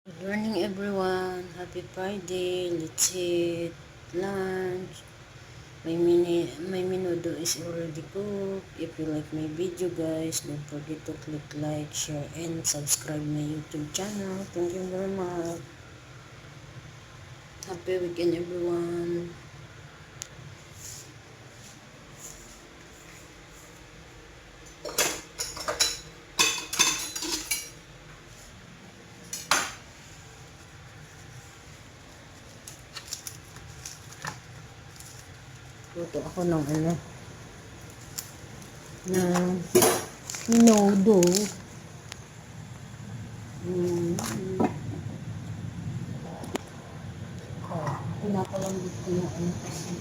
Good morning everyone. Happy Friday. Let's eat lunch. My menudo is already cooked. If you like my video guys, don't forget to click like, share, and subscribe my YouTube channel. Thank you very much. Happy weekend everyone. Luto ako ng ng menudo. Pinakalambot ko yung kasi